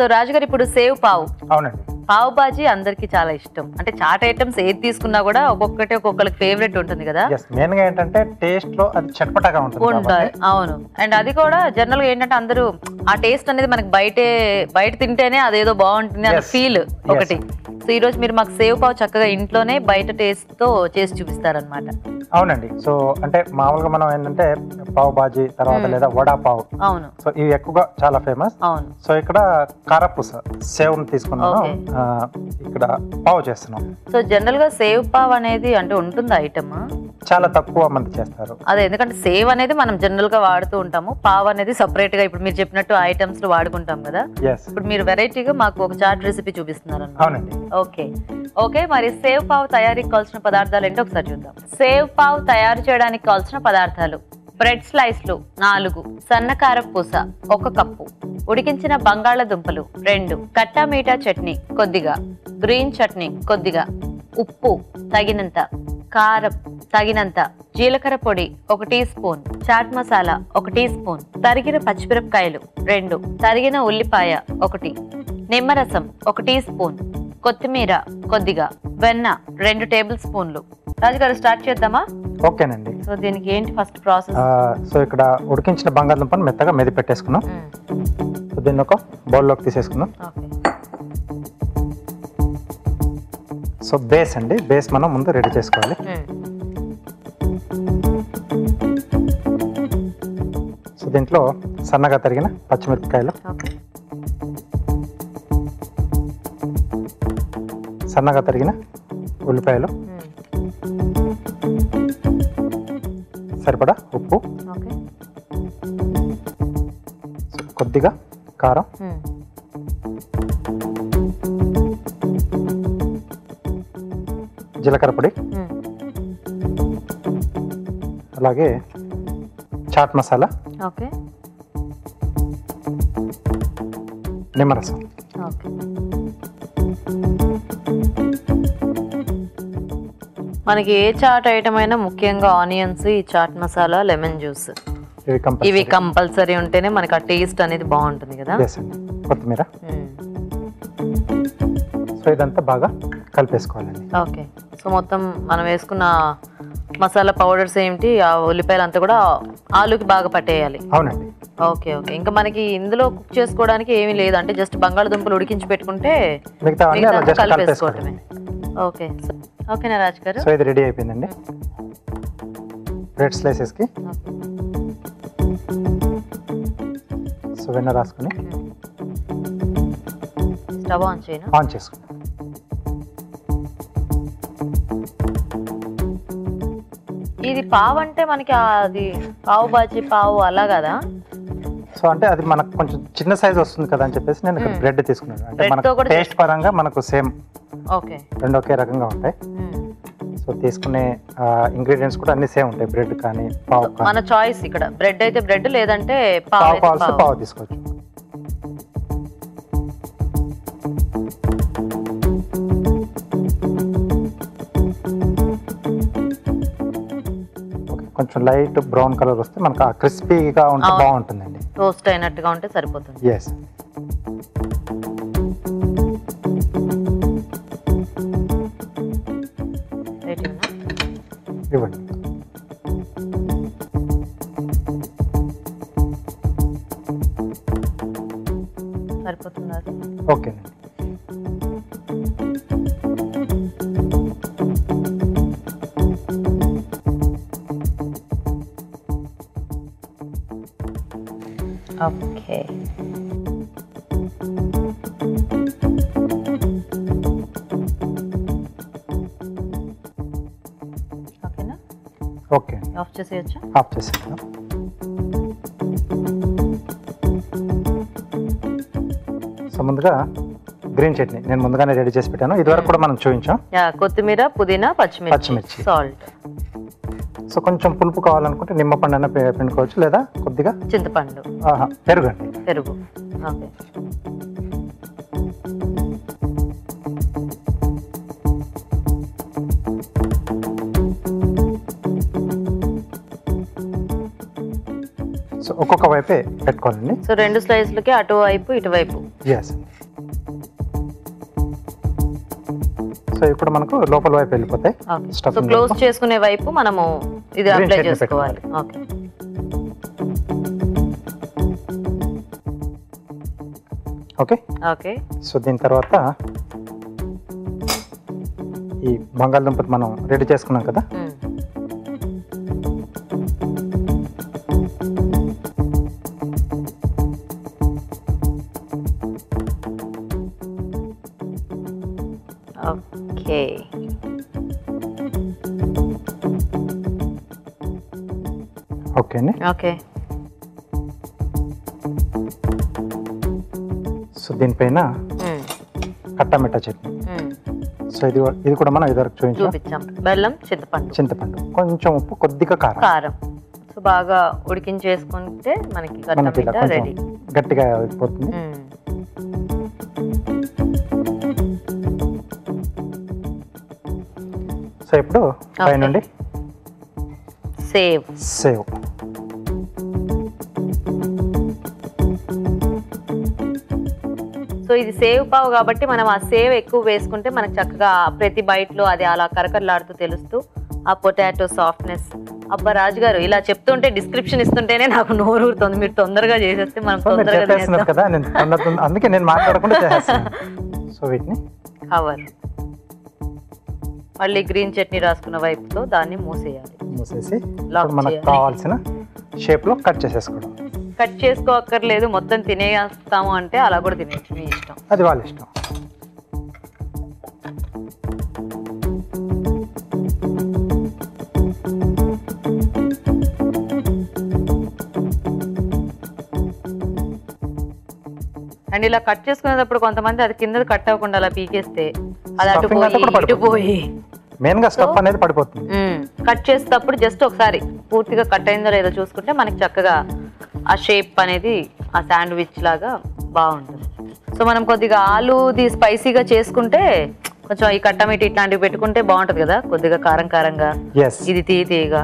So రాజు గారు ఇప్పుడు save పావు. అవునండి. పావు బాజీ అందరికి చాలా ఇష్టం. అంటే చాట్ ఐటమ్స్ ఏది తీసుకున్నా కూడా ఒక్కొక్కరికి ఫేవరెట్ ఉంటుంది కదా. మెయిన్ గా ఏంటంటే టేస్ట్ లో అది చట్పటగా ఉంటుంది. అవును. అండ్ అది కూడా జనరల్ గా ఏంటంటే అందరూ ఆ టేస్ట్ అనేది మనకి బయట తింటేనే అదేదో బాగుంటుంది అనే ఫీల్ ఒకటి. సో ఈ రోజు మీరు మాకు సేవ్ పావు చక్కగా ఇంట్లోనే బయట టేస్ట్ తో చేసి చూపిస్తారనమాట. అవునండి. సో అంటే మామూలుగా మనం ఏంటంటే పావు బాజీ తర్వాత లేదా వడా పావు. అవును. సో ఇవి ఎక్కువగా చాలా ఫేమస్. అవును. సో ఇక్కడ కారపూస సేవ్ తీసుకున్నాను, ఇక్కడ పావు చేస్తున్నాం. సో జనరల్ గా సేవ్ పావ్ అనేది అంటే ఉంటుంది ఐటమ్ చాలా తక్కువ మంది చేస్తారు. అదే, ఎందుకంటే సేవ్ అనేది మనం జనరల్ గా వాడుతూ ఉంటాము, పావ్ అనేది సపరేట్ గా ఇప్పుడు మీరు చెప్పినట్టు ఐటమ్స్ లో వాడుకుంటాం కదా. ఇప్పుడు మీరు వెరైటీగా మాకు ఒక చాట్ రెసిపీ చూపిస్తున్నారు. అవునండి. ఓకే మరి సేవ్ పావ్ తయారీకి కావాల్సిన పదార్థాలు ఏంటో ఒకసారి చూద్దాం. సేవ్ పావ్ తయారు చేయడానికి కావాల్సిన పదార్థాలు: బ్రెడ్ స్లైస్లు 4, సన్నకార పూస 1 కప్పు, ఉడికించిన బంగాళదుంపలు 2, కట్టా మీఠా చట్నీ కొద్దిగా, గ్రీన్ చట్నీ కొద్దిగా, ఉప్పు తగినంత, కారం తగినంత, జీలకర్ర పొడి 1 teaspoon, chaat masala 1 teaspoon, తరిగిన పచ్చిమిరపకాయలు 2, తరిగిన ఉల్లిపాయ 1, నిమ్మరసం 1 టీ స్పూన్, కొత్తిమీర కొద్దిగా, వెన్న 2 టేబుల్ స్పూన్లు. రాజుగారు స్టార్ట్ చేద్దామా? ఓకేనండి. సో దీనికి ఏంటి ఫస్ట్ ప్రాసెస్? సో ఇక్కడ ఉడికించిన బంగాళదుంపను మెత్తగా మెది పెట్టేసుకున్నాం. సో దీన్ని ఒక బౌల్లోకి తీసేసుకున్నాం. సో బేస్ అండి, బేస్ మనం ముందు రెడీ చేసుకోవాలి. సో దీంట్లో సన్నగా తరిగిన పచ్చిమిరపకాయలు, సన్నగా తరిగిన ఉల్లిపాయలు, సరిపడా ఉప్పు, కొద్దిగా కారం, జీలకర్ర పొడి, అలాగే చాట్ మసాలా, నిమ్మరసం. మనకి ఏ చాట్ ఐటమ్ అయినా ముఖ్యంగా ఆనియన్స్, ఈ చాట్ మసాలా, లెమన్ జ్యూస్ ఇవి కంపల్సరీ ఉంటేనే మనకి ఆ టేస్ట్ అనేది బాగుంటుంది కదా. కొత్తిమీర. సో ఇదంతా బాగా కలిపేసుకోవాలండి. ఓకే. సో మొత్తం మనం వేసుకున్న మసాలా పౌడర్స్ ఏంటి, ఆ ఉల్లిపాయలు అంతా కూడా ఆలుకి బాగా పట్టేయాలి. అవునండి. ఓకే. ఇంకా మనకి ఇందులో కుక్ చేసుకోవడానికి ఏమీ లేదు, అంటే జస్ట్ బంగాళదుంపలు ఉడికించి పెట్టుకుంటే కలిపేసుకోవటమే. ఓకే. ఓకేనా రాజు గారు? సో ఇది రెడీ అయిపోయిందండి. బ్రెడ్ స్లైసెస్ కి సో వెన్న రాసుకుని స్టవ్ ఆన్ చేసుకుని ఇది పావు అంటే మనకి అది పావు బాజీ పావు అలా కదా. సో అంటే అది మనకు కొంచెం చిన్న సైజ్ వస్తుంది కదా అని చెప్పేసి నేను ఇక్కడ బ్రెడ్ తీసుకున్నాను. అంటే మనకు టేస్ట్ పరంగా మనకు సేమ్ రెండు ఒకే రకంగా ఉంటాయి. సో తీసుకునే ఇంగ్రీడియంట్స్ కూడా అన్ని సేమ్ ఉంటాయి. బ్రెడ్ కానీ పావు కానీ మన చాయిస్. ఇక్కడ బ్రెడ్ అయితే బ్రెడ్, లేదంటే పావు తీసుకోవచ్చు. కొంచెం లైట్ బ్రౌన్ కలర్ వస్తే మనకు ఆ క్రిస్పీగా ఉంటే బాగుంటుందండి. టోస్ట్ అయినట్టుగా ఉంటే సరిపోతుంది. ఎస్. ఇవ్వండి. సరిపోతున్నారు. ఓకేనండి. ఓకే. ఓకేనా? ఓకే. ఆఫ్ చేసేయచ్చా? ఆఫ్ చేసేద్దాం. సో ముందుగా గ్రీన్ చట్నీ నేను ముందుగానే రెడీ చేసి పెట్టాను. ఇది వరకు కూడా మనం చూపించాం. కొత్తిమీర, పుదీనా, పచ్చిమిర్చి, సాల్ట్. సో కొంచెం పులుపు కావాలనుకుంటే నిమ్మపండు అన్న పిండుకోవచ్చు, లేదా కొద్దిగా చింతపండు, పెరుగు అండి. పెరుగు. ఓకే. సో ఒక్కొక్క వైపే పెట్టుకోవాలండి. సో 2 స్లైస్లకి అటువైపు ఇటువైపు. ఎస్. సో ఇప్పుడు మనకు లోపల వైపు వెళ్ళిపోతాయి. సో క్లోజ్ చేసుకునే వైపు మనము ఇది అప్లై చేసుకోవాలి. ఓకే. ఓకే. ఓకే. సో దీని తర్వాత ఈ బంగాళదుంప మనం రెడీ చేసుకున్నాం కదా, ఓకే. ఓకే అండి. ఓకే. సో దీనిపైన కట్టమిట్ట చట్నీ. సో ఇది కూడా మనం ఇదివరకు చూపించాం. బెల్లం, చింతపండు, కొంచెం ఉప్పు, కొద్దిగా కారం. సో బాగా ఉడికించేసుకుంటే మనకి కట్టమిట్ట రెడీ. గట్టిగా అయిపోతుంది. సో ఇప్పుడు పైనుండి సేవ్. సో ఇది సేవ్ పావు కాబట్టి మనం ఆ సేవ్ ఎక్కువ వేసుకుంటే మనకు చక్కగా ప్రతి బైట్లో అది అలా కరకరలాడుతూ తెలుస్తూ ఆ పొటాటో సాఫ్ట్నెస్. అబ్బా రాజు గారు ఇలా చెప్తుంటే డిస్క్రిప్షన్ ఇస్తుంటేనే నాకు నోరు ఊరుతుంది. మీరు తొందరగా చేసేస్తే మనం తొందరగా కదా, అందుకే నేను మాట్లాడకుండా చేస్తాను. సో వీటిని కవర్ మళ్ళీ గ్రీన్ చట్నీ రాసుకున్న వైపుతో దాన్ని మూసేసి మనకు కావాల్సిన షేప్ లో కట్ చేసేసుకోవడం. కట్ చేసుకోక్కర్లేదు, మొత్తం తినేస్తాము అంటే అలా కూడా తినేయచ్చు, మీ ఇష్టం. అది వాళ్ళ ఇష్టం. అండ్ ఇలా కట్ చేసుకునేటప్పుడు కొంతమంది అది కింద కట్ అవ్వకుండా అలా పీకేస్తే అది అటుపోయి మెయిన్ గా స్టఫ్ అనేది పడిపోతుంది. కట్ చేసేటప్పుడు జస్ట్ ఒకసారి పూర్తిగా కట్ అయిందో లేదో చూసుకుంటే మనకి చక్కగా ఆ షేప్ అనేది ఆ శాండ్విచ్ లాగా బాగుంటుంది. సో మనం కొద్దిగా ఆలూది స్పైసీగా చేసుకుంటే కొంచెం ఈ కట్టమిటి ఇట్లాంటివి పెట్టుకుంటే బాగుంటుంది కదా, కొద్దిగా కారం కారంగా, ఇది తీయగా.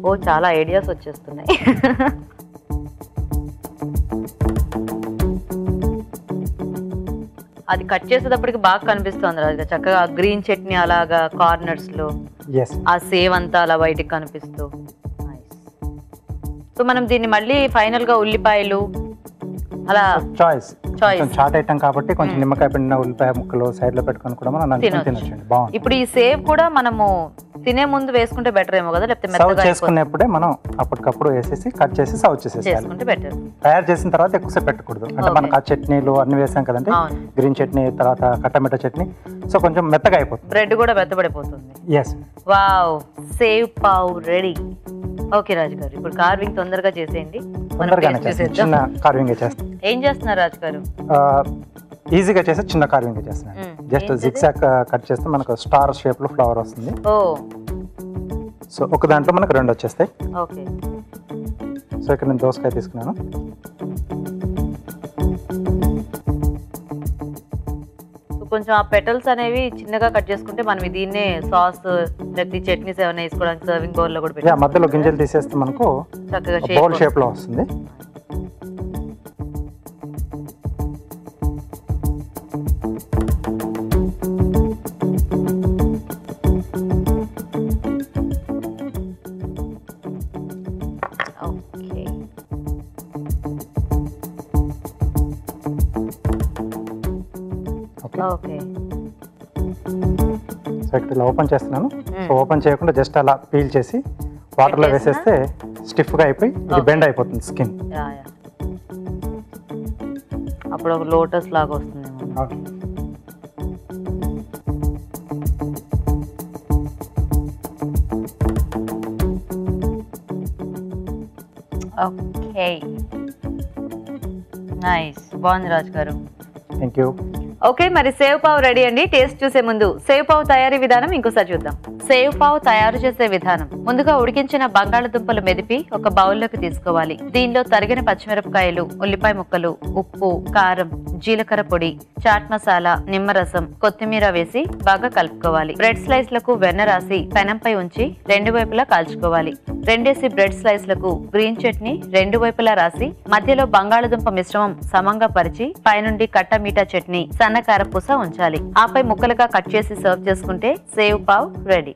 ఓ చాలా ఐడియాస్ వచ్చేస్తున్నాయి. అది కట్ చేసేటప్పటికి బాగా కనిపిస్తుంది రాజుగా, చక్కగా గ్రీన్ చట్నీ అలాగా కార్నర్స్ లో ఆ సేవ్ అంతా అలా బయటికి కనిపిస్తూ. సో మనం దీన్ని మళ్ళీ ఫైనల్ గా ఉల్లిపాయలు అలా చాట్ ఐటమ్ కాబట్టి కొంచెం నిమ్మకాయ పిండిన ఉల్లిపాయ ముక్కలు సైడ్ లో పెట్టుకొని కూడా మనం తినొచ్చు. బాగుంది. ఇప్పుడు ఈ సేవ్ కూడా మనము తినే ముందు వేసుకుంటే బెటర్ ఏమో కదా, లేకపోతే మెత్తగా చేసుకునేప్పుడే మనం అప్పటికప్పుడు వేసేసి కట్ చేసి సర్వ్ చేసుకుంటే బెటర్. తయారు చేసిన తర్వాత ఎక్కువసేపు పెట్టకూడదు. అంటే మనకు ఆ చట్నీలు అన్ని వేసాం కదండి, గ్రీన్ చట్నీ తర్వాత కట్టమిట్ట చట్నీ, సో కొంచెం మెత్తగా అయిపోతుంది, బ్రెడ్ కూడా మెత్తబడిపోతుంది. Yes. Wow, sev pav ready. Okay Raju గారు, ఇప్పుడు కార్వింగ్ తొందరగా చేసేయండి. చిన్న కార్వింగ్ చేస్తాం. ఏం చేస్తున్నారు రాజు గారు? ఈజీగా చేస్తే చిన్న కార్వింగ్ చేస్తున్నాను. జస్ట్ జిగ్జాగ్ కట్ చేస్తే మనకు స్టార్ షేప్ లో ఫ్లవర్ వస్తుంది. సో ఒక దాంట్లో మనకు 2 వచ్చేస్తాయి. ఓకే. సో ఇక్కడ నేను దోసకాయ తీసుకున్నాను. కొంచెం ఆ పెటల్స్ అనేవి చిన్నగా కట్ చేసుకుంటే మనం దీన్నే సాస్ లేకపోతే చట్నీస్ ఏమైనా వేసుకోవడానికి సర్వింగ్ బౌల్ లో కూడా పెట్టి మధ్యలో గింజలు తీసేస్తే మనకు చక్కగా బౌల్ షేప్ లో వస్తుంది. ఓకే. సో ఇక్కడ ఇలా ఓపెన్ చేస్తున్నాను. సో ఓపెన్ చేయకుండా జస్ట్ అలా పీల్ చేసి వాటర్ లో వేసేస్తే స్టిఫ్ గా అయిపోయి ఇది బెండ్ అయిపోతుంది స్కిన్. అప్పుడు ఒక లోటస్ లాగా వస్తుంది. ఓకే, నైస్, బాగుంది రాజు గారు. Thank you. ఓకే, మరి సేవ్ పావ్ రెడీ అండి. టేస్ట్ చూసే ముందు సేవ్ పావ్ తయారీ విధానం ఇంకోసారి చూద్దాం. సేవ్ పావ్ తయారు చేసే విధానం: ముందుగా ఉడికించిన బంగాళదుంపలు మెదిపి ఒక బౌల్లోకి తీసుకోవాలి. దీనిలో తరిగిన పచ్చిమిరపకాయలు, ఉల్లిపాయ ముక్కలు, ఉప్పు, కారం, జీలకర్ర పొడి, చాట్ మసాలా, నిమ్మరసం, కొత్తిమీర వేసి బాగా కలుపుకోవాలి. బ్రెడ్ స్లైస్ లకు వెన్న రాసి పెనంపై ఉంచి రెండు వైపులా కాల్చుకోవాలి. రెండేసి బ్రెడ్ స్లైస్ లకు గ్రీన్ చట్నీ రెండు వైపులా రాసి మధ్యలో బంగాళదుంప మిశ్రమం సమంగా పరిచి పైనుండి కట్ట మీఠా చట్నీ, సన్న కారపూస ఉంచాలి. ఆపై ముక్కలుగా కట్ చేసి సర్వ్ చేసుకుంటే సేవ్ పావ్ రెడీ.